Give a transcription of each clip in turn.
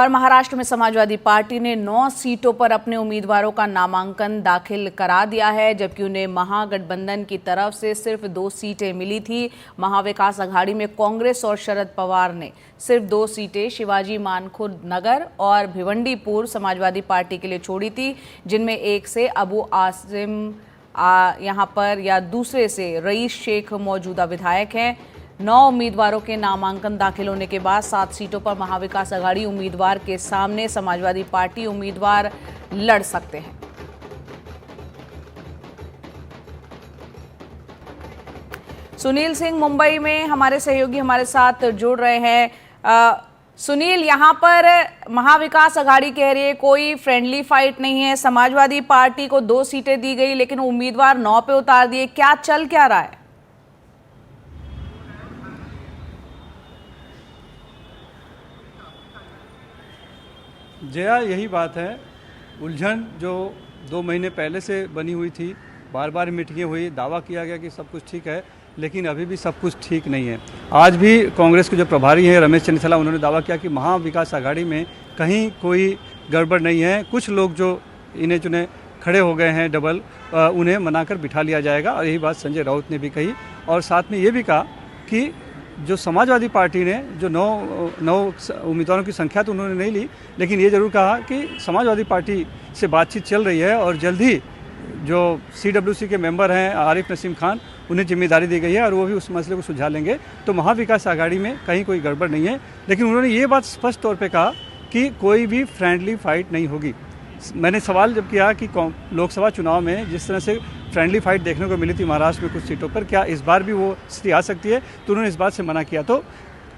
और महाराष्ट्र में समाजवादी पार्टी ने 9 सीटों पर अपने उम्मीदवारों का नामांकन दाखिल करा दिया है, जबकि उन्हें महागठबंधन की तरफ से सिर्फ 2 सीटें मिली थी। महाविकास आघाड़ी में कांग्रेस और शरद पवार ने सिर्फ 2 सीटें शिवाजी मानखुर्द नगर और भिवंडीपुर समाजवादी पार्टी के लिए छोड़ी थी, जिनमें एक से अबू आसिम यहाँ पर या दूसरे से रईस शेख मौजूदा विधायक हैं। 9 उम्मीदवारों के नामांकन दाखिल होने के बाद 7 सीटों पर महाविकास आघाड़ी उम्मीदवार के सामने समाजवादी पार्टी उम्मीदवार लड़ सकते हैं। सुनील सिंह मुंबई में हमारे सहयोगी हमारे साथ जुड़ रहे हैं। सुनील, यहाँ पर महाविकास आघाड़ी कह रही है कोई फ्रेंडली फाइट नहीं है, समाजवादी पार्टी को 2 सीटें दी गई लेकिन उम्मीदवार 9 पे उतार दिए, क्या चल क्या रहा है? जया, यही बात है। उलझन जो 2 महीने पहले से बनी हुई थी, बार बार मीटिंगें हुई, दावा किया गया कि सब कुछ ठीक है, लेकिन अभी भी सब कुछ ठीक नहीं है। आज भी कांग्रेस के जो प्रभारी हैं रमेश चन्नीथला, उन्होंने दावा किया कि महाविकास आघाड़ी में कहीं कोई गड़बड़ नहीं है। कुछ लोग जो इन्हें चुने खड़े हो गए हैं डबल, उन्हें मनाकर बिठा लिया जाएगा। और यही बात संजय राउत ने भी कही और साथ में ये भी कहा कि जो समाजवादी पार्टी ने जो 9 उम्मीदवारों की संख्या तो उन्होंने नहीं ली, लेकिन ये जरूर कहा कि समाजवादी पार्टी से बातचीत चल रही है और जल्द ही जो CWC के मेंबर हैं आरिफ नसीम खान, उन्हें जिम्मेदारी दी गई है और वो भी उस मसले को सुलझा लेंगे। तो महाविकास आघाड़ी में कहीं कोई गड़बड़ नहीं है, लेकिन उन्होंने ये बात स्पष्ट तौर पे कहा कि कोई भी फ्रेंडली फाइट नहीं होगी। मैंने सवाल जब किया कि लोकसभा चुनाव में जिस तरह से फ्रेंडली फाइट देखने को मिली थी महाराष्ट्र में कुछ सीटों पर, क्या इस बार भी वो स्थिति आ सकती है, तो उन्होंने इस बात से मना किया। तो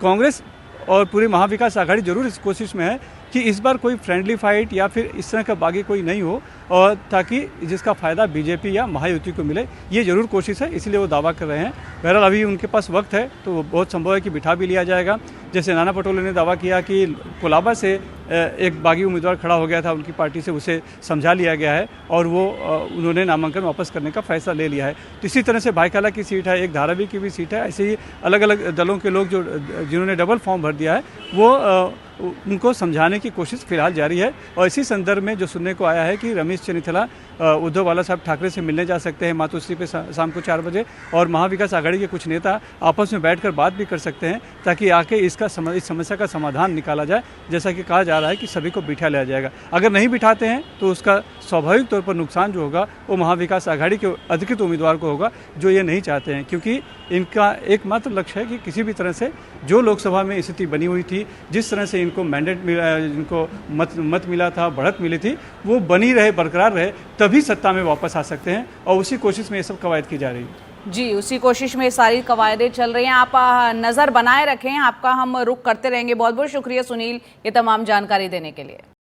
कांग्रेस और पूरी महाविकास आघाड़ी जरूर इस कोशिश में है कि इस बार कोई फ्रेंडली फाइट या फिर इस तरह का बागी कोई नहीं हो, और ताकि जिसका फ़ायदा बीजेपी या महायुति को मिले, ये जरूर कोशिश है, इसलिए वो दावा कर रहे हैं। बहरहाल अभी उनके पास वक्त है, तो बहुत संभव है कि बिठा भी लिया जाएगा। जैसे नाना पटोले ने दावा किया कि कोलाबा से एक बागी उम्मीदवार खड़ा हो गया था उनकी पार्टी से, उसे समझा लिया गया है और वो उन्होंने नामांकन वापस करने का फैसला ले लिया है। तो इसी तरह से भाईकाला की सीट है, एक धारावी की भी सीट है। ऐसे ही अलग अलग दलों के लोग जिन्होंने डबल फॉर्म भर दिया है, वो उनको समझाने की कोशिश फिलहाल जारी है। और इसी संदर्भ में जो सुनने को आया है कि रमेश चन्नीथला उद्धव बाला साहब ठाकरे से मिलने जा सकते हैं मातोश्री पे शाम को 4 बजे, और महाविकास आघाड़ी के कुछ नेता आपस में बैठकर बात भी कर सकते हैं, ताकि आके इस समस्या का समाधान निकाला जाए। जैसा कि कहा जा रहा है कि सभी को बिठा लिया जाएगा। अगर नहीं बिठाते हैं तो उसका स्वाभाविक तौर पर नुकसान जो होगा वो महाविकास आघाड़ी के अधिकृत उम्मीदवार को होगा, जो ये नहीं चाहते हैं, क्योंकि इनका एकमात्र लक्ष्य है कि किसी भी तरह से जो लोकसभा में स्थिति बनी हुई थी, जिस तरह से इनको मैंडेट मिला, इनको मत मिला था, बढ़त मिली थी, वो बनी रहे, बरकरार रहे, तभी सत्ता में वापस आ सकते हैं। और उसी कोशिश में ये सब कवायद की जा रही है। जी, उसी कोशिश में सारी कवायदें चल रही हैं। आप नज़र बनाए रखें, आपका हम रुख करते रहेंगे। बहुत बहुत शुक्रिया सुनील, ये तमाम जानकारी देने के लिए।